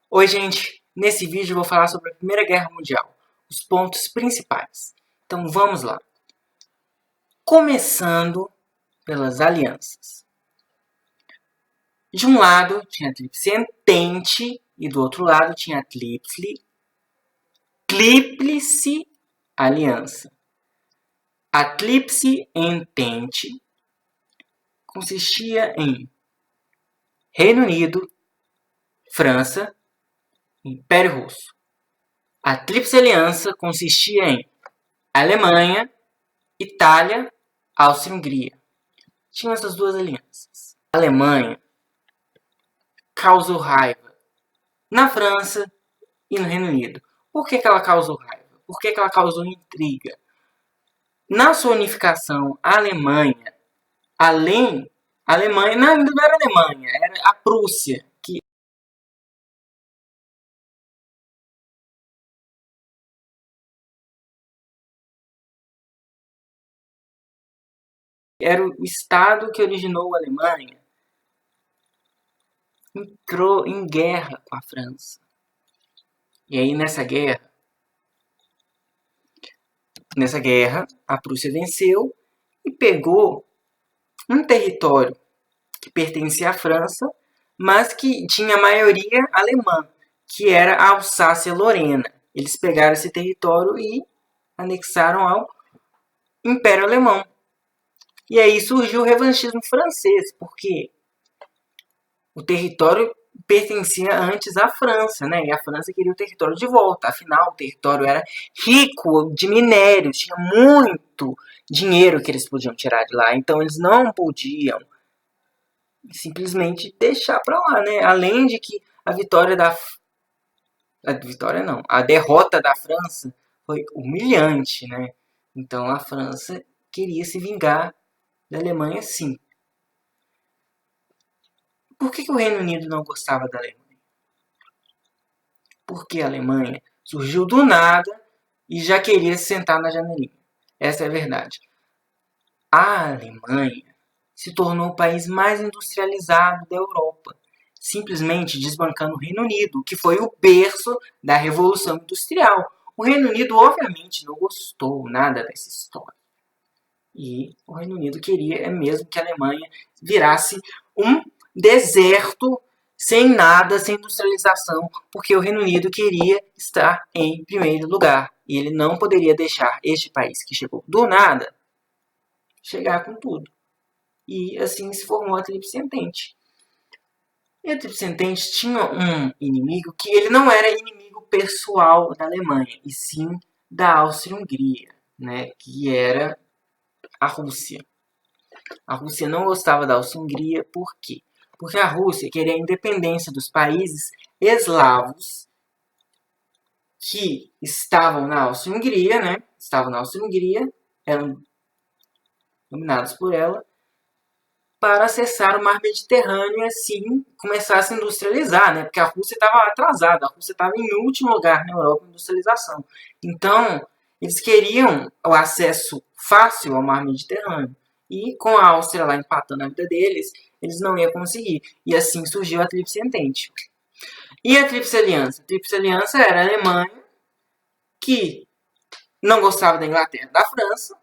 Oi, gente! Nesse vídeo eu vou falar sobre a Primeira Guerra Mundial, os pontos principais. Então vamos lá. Começando pelas alianças. De um lado tinha a Tríplice Entente e do outro lado tinha a Tríplice Aliança. A Tríplice Entente consistia em Reino Unido, França e Império Russo. A Tríplice Aliança consistia em Alemanha, Itália, Áustria e Hungria. Tinham essas duas alianças. A Alemanha causou raiva na França e no Reino Unido. Por que ela causou raiva? Por que ela causou intriga? Na sua unificação, a Alemanha, ainda não era a Alemanha, era a Prússia, que era o estado que originou a Alemanha, entrou em guerra com a França. E aí nessa guerra, a Prússia venceu e pegou um território que pertencia à França, mas que tinha maioria alemã, que era a Alsácia-Lorena. Eles pegaram esse território e anexaram ao Império Alemão. E aí surgiu o revanchismo francês, porque o território pertencia antes à França, né? E a França queria o território de volta. Afinal, o território era rico de minérios, tinha muito dinheiro que eles podiam tirar de lá. Então, eles não podiam simplesmente deixar para lá, né? Além de que a derrota da França foi humilhante, né? Então, a França queria se vingar da Alemanha, sim. Por que o Reino Unido não gostava da Alemanha? Porque a Alemanha surgiu do nada e já queria se sentar na janelinha. Essa é a verdade. A Alemanha se tornou o país mais industrializado da Europa, simplesmente desbancando o Reino Unido, que foi o berço da Revolução Industrial. O Reino Unido, obviamente, não gostou nada dessa história. E o Reino Unido queria mesmo que a Alemanha virasse um deserto sem nada, sem industrialização, porque o Reino Unido queria estar em primeiro lugar. E ele não poderia deixar este país que chegou do nada chegar com tudo. E assim se formou a Tríplice Entente. E a Tríplice Entente tinha um inimigo que ele não era inimigo pessoal da Alemanha, e sim da Áustria-Hungria, né, que era a Rússia. A Rússia não gostava da Áustria-Hungria, por quê? Porque a Rússia queria a independência dos países eslavos que estavam na Áustria-Hungria, né? Eram dominados por ela, para acessar o mar Mediterrâneo e assim começar a se industrializar, né? Porque a Rússia estava atrasada, a Rússia estava em último lugar na Europa em industrialização. Então, eles queriam o acesso fácil ao mar Mediterrâneo. E com a Áustria lá empatando a vida deles, eles não iam conseguir. E assim surgiu a Tríplice Entente. E a Tríplice Aliança? A Tríplice Aliança era a Alemanha, que não gostava da Inglaterra, da França,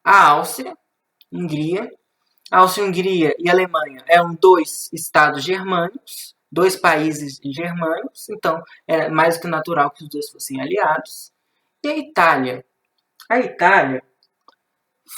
a Áustria, Hungria. A Áustria-Hungria e a Alemanha eram dois estados germânicos, dois países germânicos, então era mais do que natural que os dois fossem aliados. E a Itália? A Itália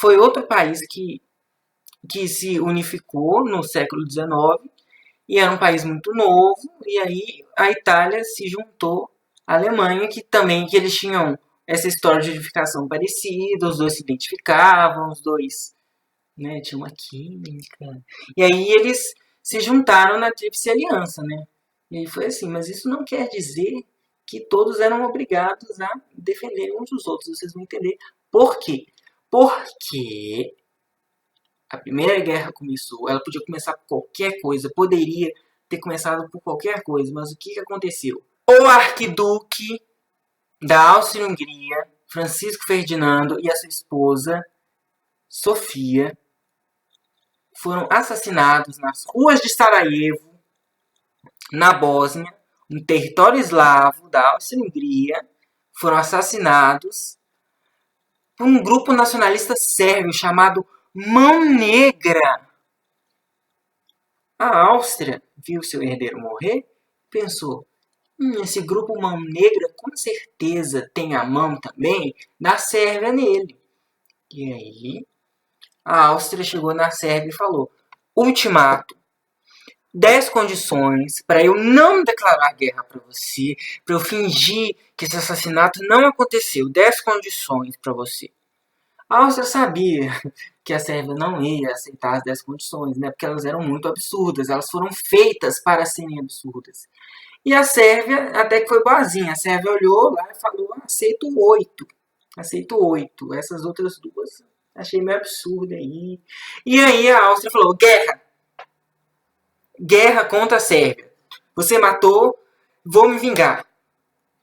foi outro país que se unificou no século XIX e era um país muito novo, e aí a Itália se juntou à Alemanha, que eles tinham essa história de unificação parecida, os dois se identificavam, os dois, né, tinham uma química. E aí eles se juntaram na Tríplice Aliança, né? E aí foi assim, mas isso não quer dizer que todos eram obrigados a defender uns dos outros, vocês vão entender por quê. Porque a Primeira Guerra começou, ela podia começar por qualquer coisa, poderia ter começado por qualquer coisa, mas o que aconteceu? O arquiduque da Áustria-Hungria, Francisco Ferdinando, e a sua esposa, Sofia, foram assassinados nas ruas de Sarajevo, na Bósnia, no território eslavo da Áustria-Hungria, foram assassinados por um grupo nacionalista sérvio chamado Mão Negra. A Áustria viu seu herdeiro morrer e pensou: esse grupo Mão Negra com certeza tem a mão também da Sérvia nele. E aí, a Áustria chegou na Sérvia e falou: ultimato, 10 condições para eu não declarar guerra para você, para eu fingir que esse assassinato não aconteceu. 10 condições para você. A Áustria sabia que a Sérvia não ia aceitar as 10 condições, né? Porque elas eram muito absurdas, elas foram feitas para serem absurdas. E a Sérvia até que foi boazinha. A Sérvia olhou lá e falou: aceito 8. Aceito 8. Essas outras duas achei meio absurda aí. E aí a Áustria falou: guerra. Guerra contra a Sérvia. Você matou, vou me vingar.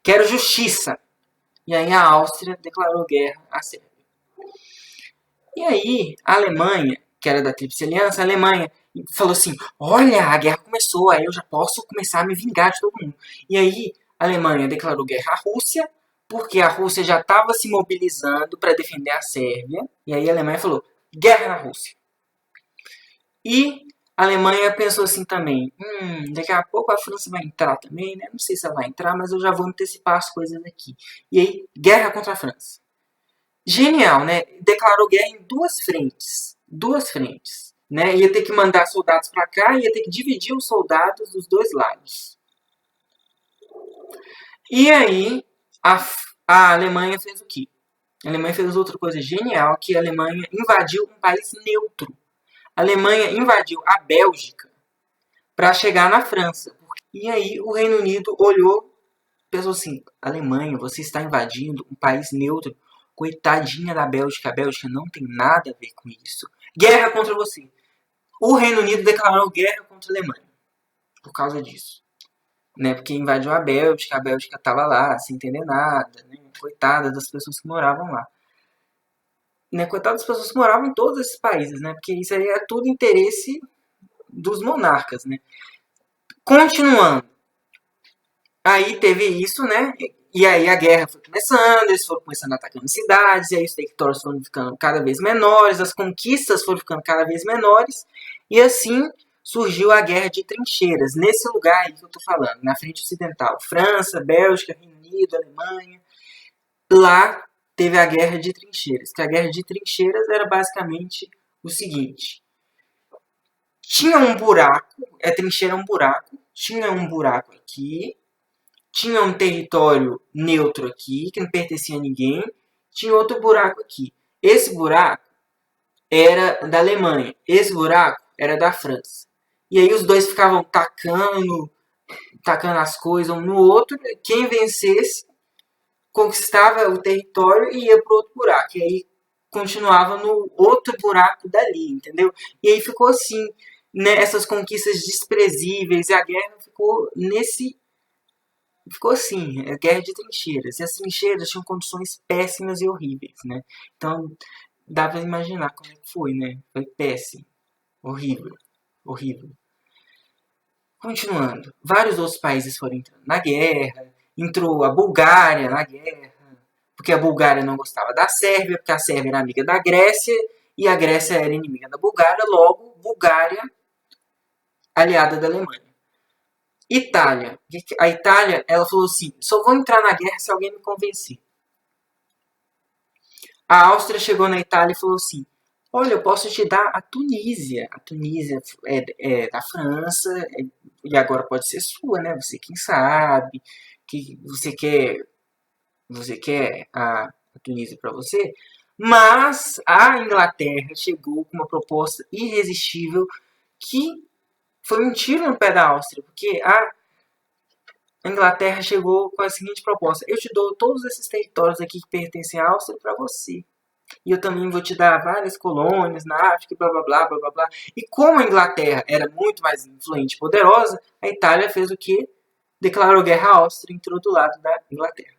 Quero justiça. E aí a Áustria declarou guerra à Sérvia. E aí a Alemanha, que era da Tríplice Aliança, a Alemanha falou assim: olha, a guerra começou, aí eu já posso começar a me vingar de todo mundo. E aí a Alemanha declarou guerra à Rússia, porque a Rússia já estava se mobilizando para defender a Sérvia. E aí a Alemanha falou: guerra na Rússia. E a Alemanha pensou assim também: daqui a pouco a França vai entrar também, né? Não sei se ela vai entrar, mas eu já vou antecipar as coisas aqui. E aí, guerra contra a França. Genial, né? Declarou guerra em duas frentes. Duas frentes. Né? Ia ter que mandar soldados para cá, ia ter que dividir os soldados dos dois lados. E aí, a Alemanha fez o quê? A Alemanha fez outra coisa genial, que a Alemanha invadiu um país neutro. A Alemanha invadiu a Bélgica para chegar na França. E aí o Reino Unido olhou e pensou assim: Alemanha, você está invadindo um país neutro. Coitadinha da Bélgica, a Bélgica não tem nada a ver com isso. Guerra contra você. O Reino Unido declarou guerra contra a Alemanha por causa disso. Né? Porque invadiu a Bélgica estava lá sem entender nada. Né? Coitada das pessoas que moravam lá. Né? Coitada das pessoas que moravam em todos esses países, né? Porque isso aí é tudo interesse dos monarcas, né? Continuando. Aí teve isso, né? E aí a guerra foi começando, eles foram começando atacando cidades, e aí os territórios foram ficando cada vez menores, as conquistas foram ficando cada vez menores, e assim surgiu a Guerra de Trincheiras, nesse lugar aí que eu tô falando, na frente ocidental. França, Bélgica, Reino Unido, Alemanha. Lá teve a Guerra de Trincheiras, que a Guerra de Trincheiras era basicamente o seguinte: tinha um buraco, trincheira é um buraco, tinha um buraco aqui, tinha um território neutro aqui, que não pertencia a ninguém, tinha outro buraco aqui. Esse buraco era da Alemanha, esse buraco era da França. E aí os dois ficavam tacando as coisas um no outro, quem vencesse conquistava o território e ia para outro buraco. E aí continuava no outro buraco dali, entendeu? E aí ficou assim, né, essas conquistas desprezíveis, e a guerra ficou assim, guerra de trincheiras. E as trincheiras tinham condições péssimas e horríveis, né? Então, dá pra imaginar como é que foi, né? Foi péssimo. Horrível. Horrível. Continuando. Vários outros países foram entrando na guerra. Entrou a Bulgária na guerra. Porque a Bulgária não gostava da Sérvia, porque a Sérvia era amiga da Grécia. E a Grécia era inimiga da Bulgária. Logo, Bulgária, aliada da Alemanha. Itália. A Itália, ela falou assim: só vou entrar na guerra se alguém me convencer. A Áustria chegou na Itália e falou assim: olha, eu posso te dar a Tunísia. A Tunísia é da França e agora pode ser sua, né? Você quem sabe que você quer a Tunísia para você. Mas a Inglaterra chegou com uma proposta irresistível que foi um tiro no pé da Áustria, porque a Inglaterra chegou com a seguinte proposta: eu te dou todos esses territórios aqui que pertencem à Áustria para você. E eu também vou te dar várias colônias na África, blá blá blá blá blá blá. E como a Inglaterra era muito mais influente e poderosa, a Itália fez o quê? Declarou guerra à Áustria e entrou do lado da Inglaterra.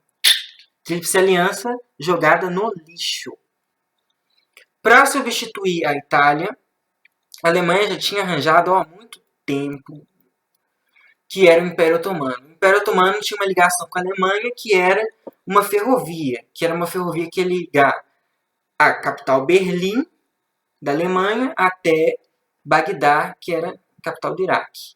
Tríplice Aliança jogada no lixo. Para substituir a Itália, a Alemanha já tinha arranjado há muito tempo, que era o Império Otomano. O Império Otomano tinha uma ligação com a Alemanha, que era uma ferrovia, que ia ligar a capital Berlim, da Alemanha, até Bagdá, que era a capital do Iraque.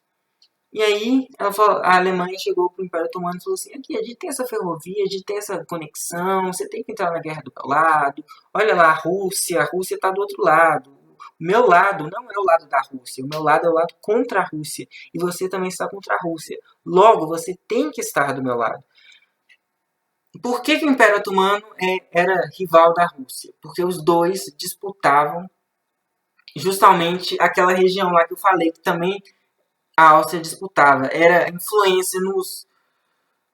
E aí a Alemanha chegou para o Império Otomano e falou assim, aqui, a gente tem essa ferrovia, a gente tem essa conexão, você tem que entrar na guerra do meu lado, olha lá a Rússia está do outro lado. O meu lado não é o lado da Rússia, o meu lado é o lado contra a Rússia, e você também está contra a Rússia. Logo, você tem que estar do meu lado. Por que o Império Otomano era rival da Rússia? Porque os dois disputavam justamente aquela região lá que eu falei, que também a Áustria disputava. Era influência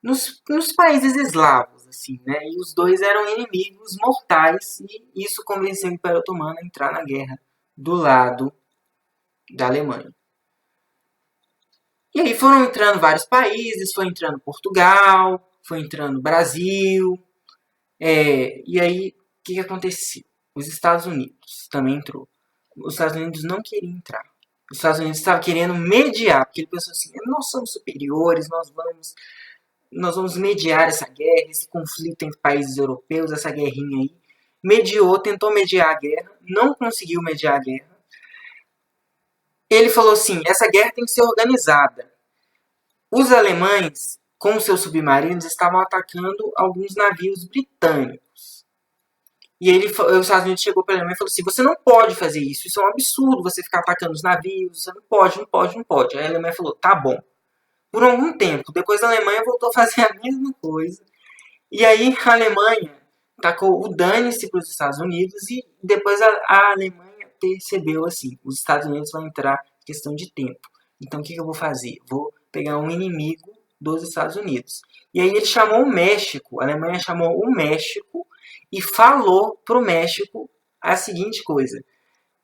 nos países eslavos, assim, né? E os dois eram inimigos mortais, e isso convenceu o Império Otomano a entrar na guerra do lado da Alemanha. E aí foram entrando vários países, foi entrando Portugal, foi entrando Brasil. E aí, o que aconteceu? Os Estados Unidos também entrou. Os Estados Unidos não queriam entrar. Os Estados Unidos estavam querendo mediar, porque ele pensou assim, nós somos superiores, nós vamos mediar essa guerra, esse conflito entre países europeus, essa guerrinha aí. Mediou, tentou mediar a guerra, não conseguiu mediar a guerra. Ele falou assim, essa guerra tem que ser organizada. Os alemães, com seus submarinos, estavam atacando alguns navios britânicos. E os Estados Unidos chegou para a Alemanha e falou assim, você não pode fazer isso é um absurdo você ficar atacando os navios, você não pode. Aí a Alemanha falou, tá bom. Por algum tempo, depois a Alemanha voltou a fazer a mesma coisa. E aí a Alemanha tacou o dane-se para os Estados Unidos e depois a Alemanha percebeu assim, os Estados Unidos vão entrar em questão de tempo. Então o que eu vou fazer? Vou pegar um inimigo dos Estados Unidos. E aí ele chamou o México, a Alemanha chamou o México e falou para o México a seguinte coisa,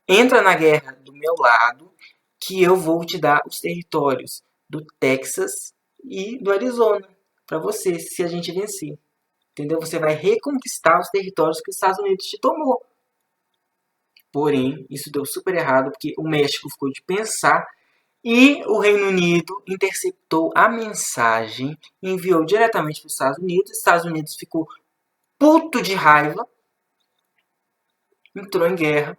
entra na guerra do meu lado que eu vou te dar os territórios do Texas e do Arizona para você, se a gente vencer. Entendeu? Você vai reconquistar os territórios que os Estados Unidos te tomou. Porém, isso deu super errado, porque o México ficou de pensar e o Reino Unido interceptou a mensagem e enviou diretamente para os Estados Unidos. Os Estados Unidos ficou puto de raiva, entrou em guerra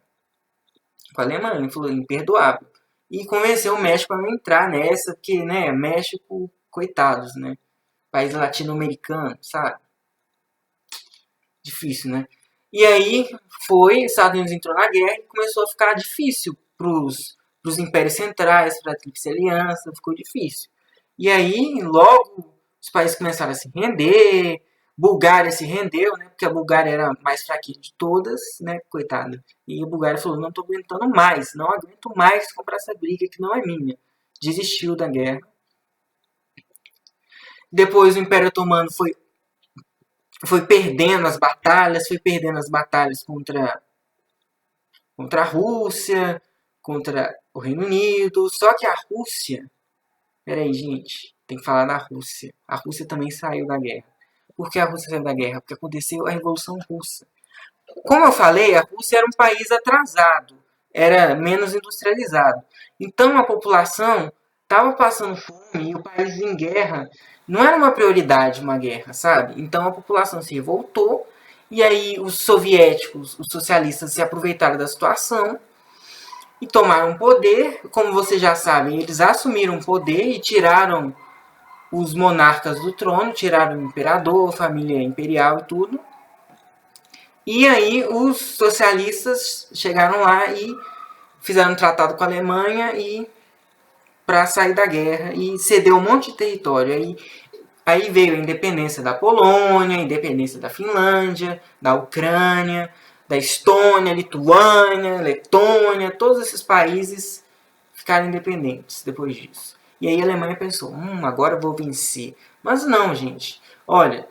com a Alemanha, falou imperdoável. E convenceu o México a não entrar nessa, porque, né, México, coitados, né? País latino-americano, sabe? Difícil, né? E aí os Estados Unidos entrou na guerra e começou a ficar difícil para os impérios centrais, para a Tríplice Aliança, ficou difícil. E aí, logo, os países começaram a se render, Bulgária se rendeu, né? Porque a Bulgária era a mais fraquinha de todas, né? Coitada. E a Bulgária falou, não estou aguentando mais, não aguento mais comprar essa briga que não é minha. Desistiu da guerra. Depois o Império Otomano foi perdendo as batalhas contra a Rússia, contra o Reino Unido. Só que a Rússia... Peraí, gente. Tem que falar da Rússia. A Rússia também saiu da guerra. Por que a Rússia saiu da guerra? Porque aconteceu a Revolução Russa. Como eu falei, a Rússia era um país atrasado. Era menos industrializado. Então a população estava passando fome e o país em guerra não era uma prioridade uma guerra, sabe? Então a população se revoltou e aí os soviéticos, os socialistas se aproveitaram da situação e tomaram poder. Como vocês já sabem, eles assumiram o poder e tiraram os monarcas do trono, tiraram o imperador, a família imperial e tudo. E aí os socialistas chegaram lá e fizeram um tratado com a Alemanha e para sair da guerra e cedeu um monte de território. Aí veio a independência da Polônia, a independência da Finlândia, da Ucrânia, da Estônia, Lituânia, Letônia, todos esses países ficaram independentes depois disso. E aí a Alemanha pensou, agora eu vou vencer. Mas não, gente. Olha,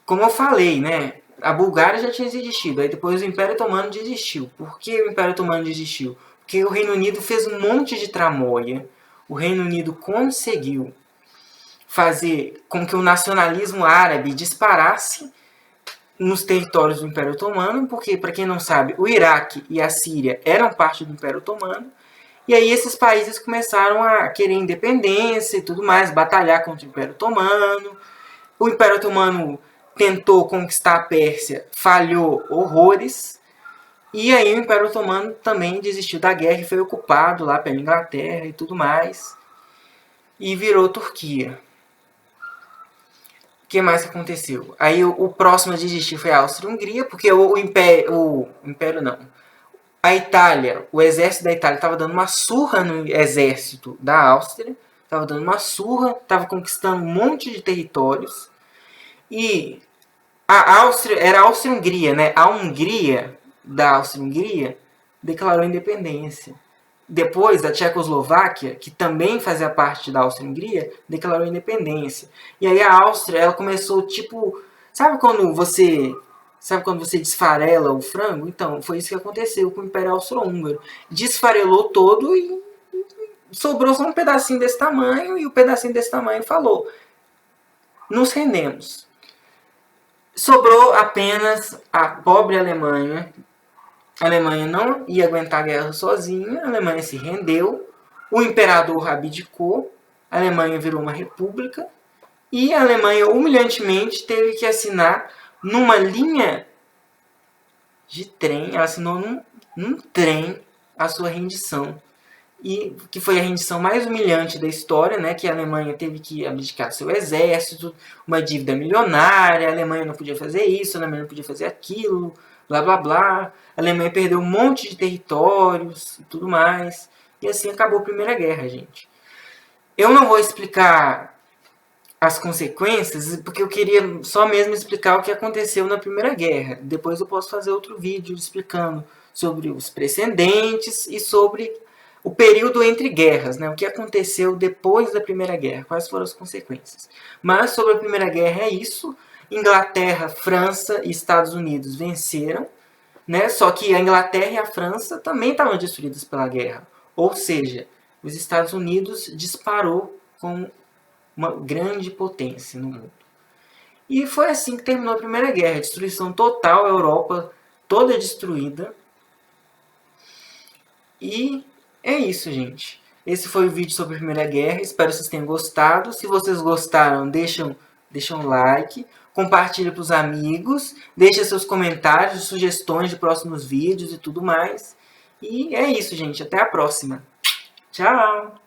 como eu falei, né? A Bulgária já tinha desistido. Aí depois o Império Otomano desistiu. Por que o Império Otomano desistiu? Porque o Reino Unido fez um monte de tramóia. O Reino Unido conseguiu fazer com que o nacionalismo árabe disparasse nos territórios do Império Otomano, porque, para quem não sabe, o Iraque e a Síria eram parte do Império Otomano, E aí esses países começaram a querer independência e tudo mais, batalhar contra o Império Otomano. O Império Otomano tentou conquistar a Pérsia, falhou horrores. E aí o Império Otomano também desistiu da guerra e foi ocupado lá pela Inglaterra e tudo mais. E virou Turquia. O que mais aconteceu? Aí o próximo a desistir foi a Áustria-Hungria, porque o Império não. A Itália, o exército da Itália estava dando uma surra no exército da Áustria, estava dando uma surra, estava conquistando um monte de territórios. E a Áustria, era a Áustria-Hungria, né? A Hungria, da Áustria-Hungria, declarou independência. Depois, a Tchecoslováquia, que também fazia parte da Áustria-Hungria, declarou independência. E aí a Áustria, ela começou tipo, sabe quando você desfarela o frango? Então, foi isso que aconteceu com o Império Austro-Húngaro. Desfarelou todo e sobrou só um pedacinho desse tamanho, e o pedacinho desse tamanho falou: nos rendemos. Sobrou apenas a pobre Alemanha. A Alemanha não ia aguentar a guerra sozinha, a Alemanha se rendeu, o imperador abdicou, a Alemanha virou uma república, e a Alemanha humilhantemente teve que assinar numa linha de trem, ela assinou num trem a sua rendição. E que foi a rendição mais humilhante da história, né? Que a Alemanha teve que abdicar seu exército, uma dívida milionária, a Alemanha não podia fazer isso, a Alemanha não podia fazer aquilo, blá blá blá. A Alemanha perdeu um monte de territórios e tudo mais. E assim acabou a Primeira Guerra, gente. Eu não vou explicar as consequências, porque eu queria só mesmo explicar o que aconteceu na Primeira Guerra. Depois eu posso fazer outro vídeo explicando sobre os precedentes e sobre o período entre guerras, né? O que aconteceu depois da Primeira Guerra, quais foram as consequências. Mas sobre a Primeira Guerra é isso. Inglaterra, França e Estados Unidos venceram, né? Só que a Inglaterra e a França também estavam destruídas pela guerra. Ou seja, os Estados Unidos disparou com uma grande potência no mundo. E foi assim que terminou a Primeira Guerra. Destruição total, a Europa toda destruída. E é isso, gente. Esse foi o vídeo sobre a Primeira Guerra. Espero que vocês tenham gostado. Se vocês gostaram, deixam um like. Compartilhe para os amigos. Deixe seus comentários, sugestões de próximos vídeos e tudo mais. E é isso, gente. Até a próxima. Tchau!